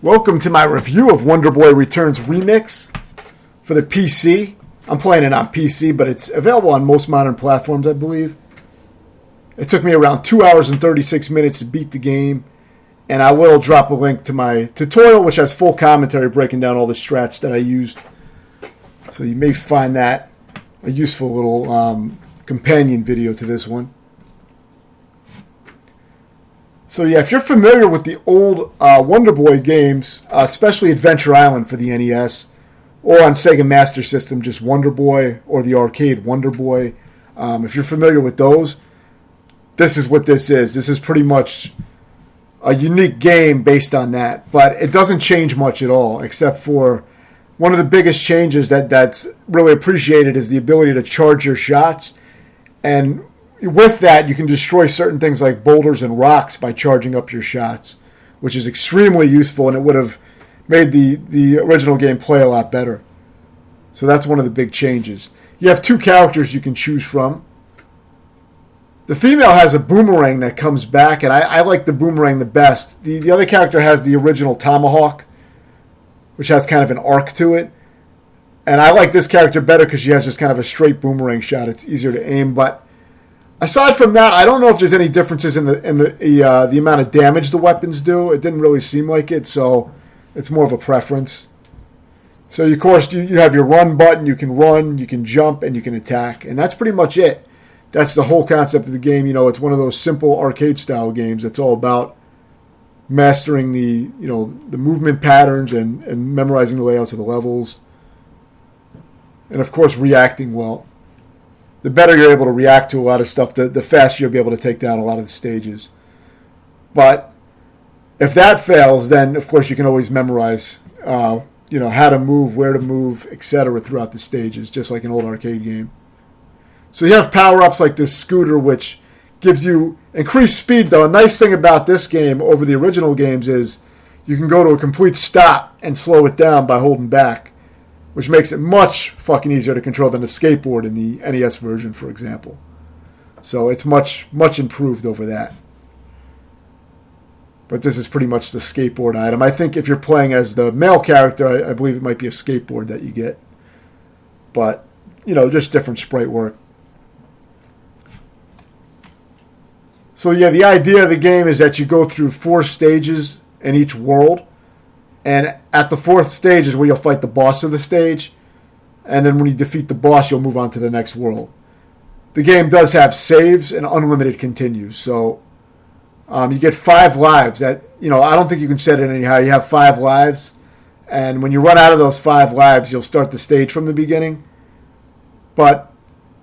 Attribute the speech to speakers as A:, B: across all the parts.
A: Welcome to my review of Wonder Boy Returns Remix for the PC. I'm playing it on PC, but it's available on most modern platforms, I believe. It took me around 2 hours and 36 minutes to beat the game, and I will drop a link to my tutorial, which has full commentary breaking down all the strats that I used. So you may find that a useful little companion video to this one. So yeah, if you're familiar with the old Wonder Boy games, especially Adventure Island for the NES, or on Sega Master System, just Wonder Boy, or the arcade Wonder Boy, if you're familiar with those, this is what this is. This is pretty much a unique game based on that, but it doesn't change much at all, except for one of the biggest changes that's really appreciated is the ability to charge your shots, and with that, you can destroy certain things like boulders and rocks by charging up your shots, which is extremely useful, and it would have made the original game play a lot better. So that's one of the big changes. You have two characters you can choose from. The female has a boomerang that comes back, and I like the boomerang the best. The other character has the original tomahawk, which has kind of an arc to it. And I like this character better because she has just kind of a straight boomerang shot. It's easier to aim, but aside from that, I don't know if there's any differences in the amount of damage the weapons do. It didn't really seem like it, so it's more of a preference. So, of course, you have your run button. You can run, you can jump, and you can attack. And that's pretty much it. That's the whole concept of the game. You know, it's one of those simple arcade-style games. It's all about mastering the movement patterns and memorizing the layouts of the levels. And, of course, reacting well. The better you're able to react to a lot of stuff, the faster you'll be able to take down a lot of the stages. But if that fails, then, of course, you can always memorize how to move, where to move, etc. throughout the stages, just like an old arcade game. So you have power-ups like this scooter, which gives you increased speed, though. A nice thing about this game over the original games is you can go to a complete stop and slow it down by holding back, which makes it much fucking easier to control than a skateboard in the NES version, for example. So it's much, much improved over that. But this is pretty much the skateboard item. I think if you're playing as the male character, I believe it might be a skateboard that you get. But, just different sprite work. So yeah, the idea of the game is that you go through 4 stages in each world. And at the 4th stage is where you'll fight the boss of the stage. And then when you defeat the boss, you'll move on to the next world. The game does have saves and unlimited continues. So you get 5 lives. That I don't think you can set it anyhow. You have 5 lives. And when you run out of those 5 lives, you'll start the stage from the beginning. But,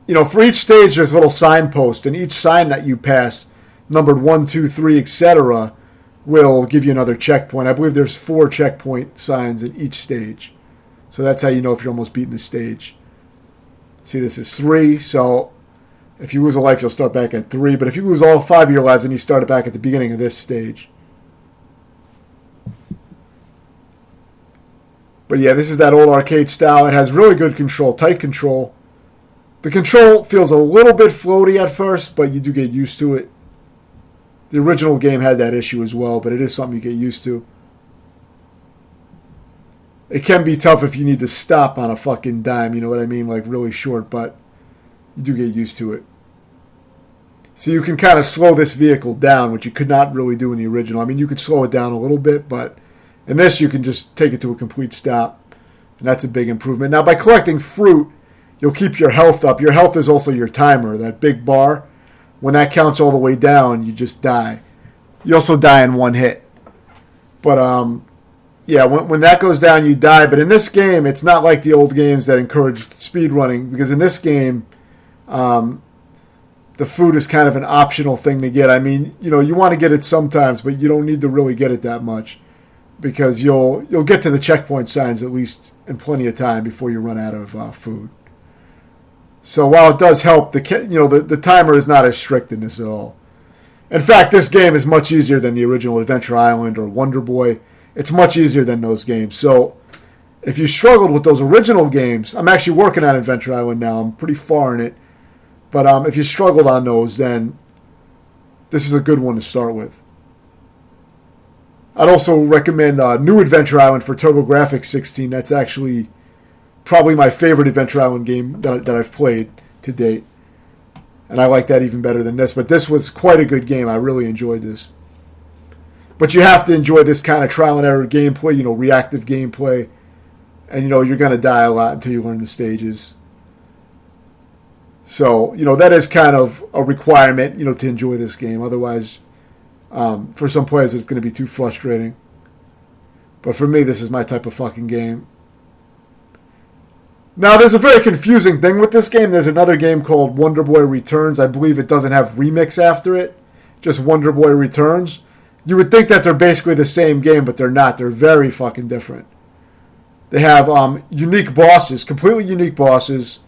A: for each stage, there's a little signpost. And each sign that you pass, numbered 1, 2, 3, etc., will give you another checkpoint. I believe there's 4 checkpoint signs in each stage. So that's how you know if you're almost beating the stage. See, this is 3, so if you lose a life, you'll start back at 3. But if you lose all 5 of your lives, then you start back at the beginning of this stage. But yeah, this is that old arcade style. It has really good control, tight control. The control feels a little bit floaty at first, but you do get used to it. The original game had that issue as well, but it is something you get used to. It can be tough if you need to stop on a fucking dime, you know what I mean? Like really short, but you do get used to it. So you can kind of slow this vehicle down, which you could not really do in the original. I mean, you could slow it down a little bit, but in this you can just take it to a complete stop. And that's a big improvement. Now, by collecting fruit, you'll keep your health up. Your health is also your timer, that big bar. When that counts all the way down, you just die. You also die in one hit. But, when that goes down, you die. But in this game, it's not like the old games that encouraged speed running. Because in this game, the food is kind of an optional thing to get. I mean, you want to get it sometimes, but you don't need to really get it that much. Because you'll get to the checkpoint signs at least in plenty of time before you run out of food. So while it does help, the timer is not as strict in this at all. In fact, this game is much easier than the original Adventure Island or Wonder Boy. It's much easier than those games. So if you struggled with those original games, I'm actually working on Adventure Island now. I'm pretty far in it. But if you struggled on those, then this is a good one to start with. I'd also recommend New Adventure Island for TurboGrafx 16. That's actually probably my favorite Adventure Island game that I've played to date. And I like that even better than this. But this was quite a good game. I really enjoyed this. But you have to enjoy this kind of trial and error gameplay, reactive gameplay. And, you're going to die a lot until you learn the stages. So, that is kind of a requirement, to enjoy this game. Otherwise, for some players, it's going to be too frustrating. But for me, this is my type of fucking game. Now, there's a very confusing thing with this game. There's another game called Wonder Boy Returns. I believe it doesn't have remix after it. Just Wonder Boy Returns. You would think that they're basically the same game, but they're not. They're very fucking different. They have unique bosses, completely unique bosses.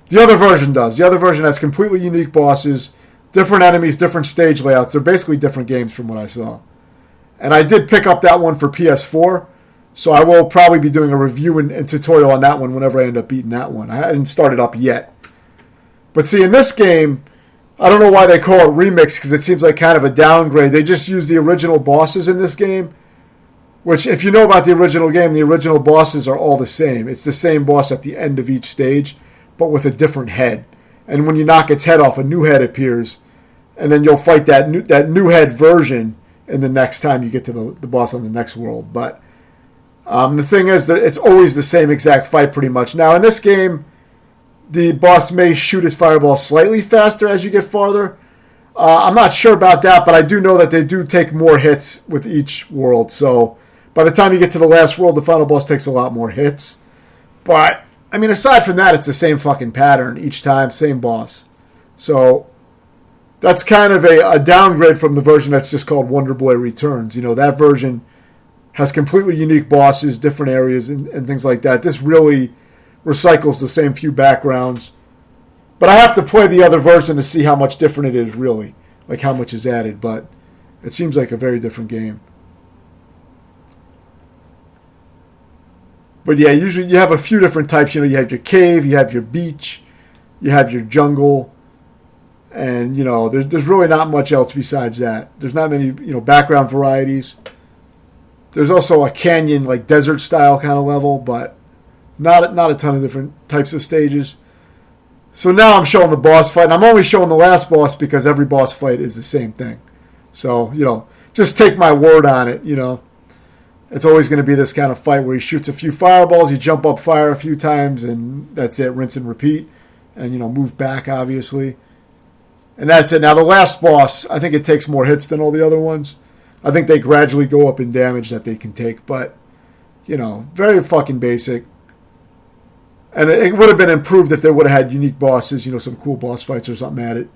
A: The other version does. The other version has completely unique bosses, different enemies, different stage layouts. They're basically different games from what I saw. And I did pick up that one for PS4. So I will probably be doing a review and tutorial on that one whenever I end up beating that one. I hadn't started up yet. But see, in this game, I don't know why they call it Remix, because it seems like kind of a downgrade. They just use the original bosses in this game, which, if you know about the original game, the original bosses are all the same. It's the same boss at the end of each stage, but with a different head. And when you knock its head off, a new head appears, and then you'll fight that new head version in the next time you get to the boss on the next world. But the thing is that it's always the same exact fight pretty much. Now, in this game, the boss may shoot his fireball slightly faster as you get farther. I'm not sure about that, but I do know that they do take more hits with each world. So by the time you get to the last world, the final boss takes a lot more hits. But, I mean, aside from that, it's the same fucking pattern each time, same boss. So that's kind of a downgrade from the version that's just called Wonder Boy Returns. That version has completely unique bosses, different areas, and things like that. This really recycles the same few backgrounds. But I have to play the other version to see how much different it is, really. Like, how much is added. But it seems like a very different game. But yeah, usually you have a few different types. You have your cave, you have your beach, you have your jungle. And, there's really not much else besides that. There's not many, background varieties. There's also a canyon, like desert style kind of level, but not a ton of different types of stages. So now I'm showing the boss fight, and I'm only showing the last boss because every boss fight is the same thing. So, just take my word on it, It's always going to be this kind of fight where he shoots a few fireballs, you jump up fire a few times, and that's it, rinse and repeat. And, move back, obviously. And that's it. Now, the last boss, I think it takes more hits than all the other ones. I think they gradually go up in damage that they can take, but, very fucking basic. And it would have been improved if they would have had unique bosses, some cool boss fights or something at it.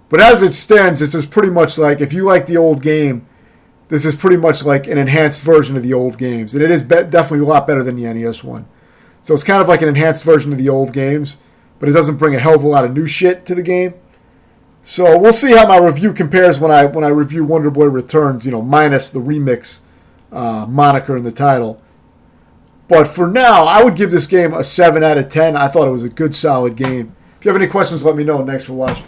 A: But as it stands, this is pretty much like, if you like the old game, this is pretty much like an enhanced version of the old games. And it is definitely a lot better than the NES one. So it's kind of like an enhanced version of the old games, but it doesn't bring a hell of a lot of new shit to the game. So we'll see how my review compares when I review Wonder Boy Returns, minus the remix moniker in the title. But for now, I would give this game a 7 out of 10. I thought it was a good, solid game. If you have any questions, let me know. Thanks for watching.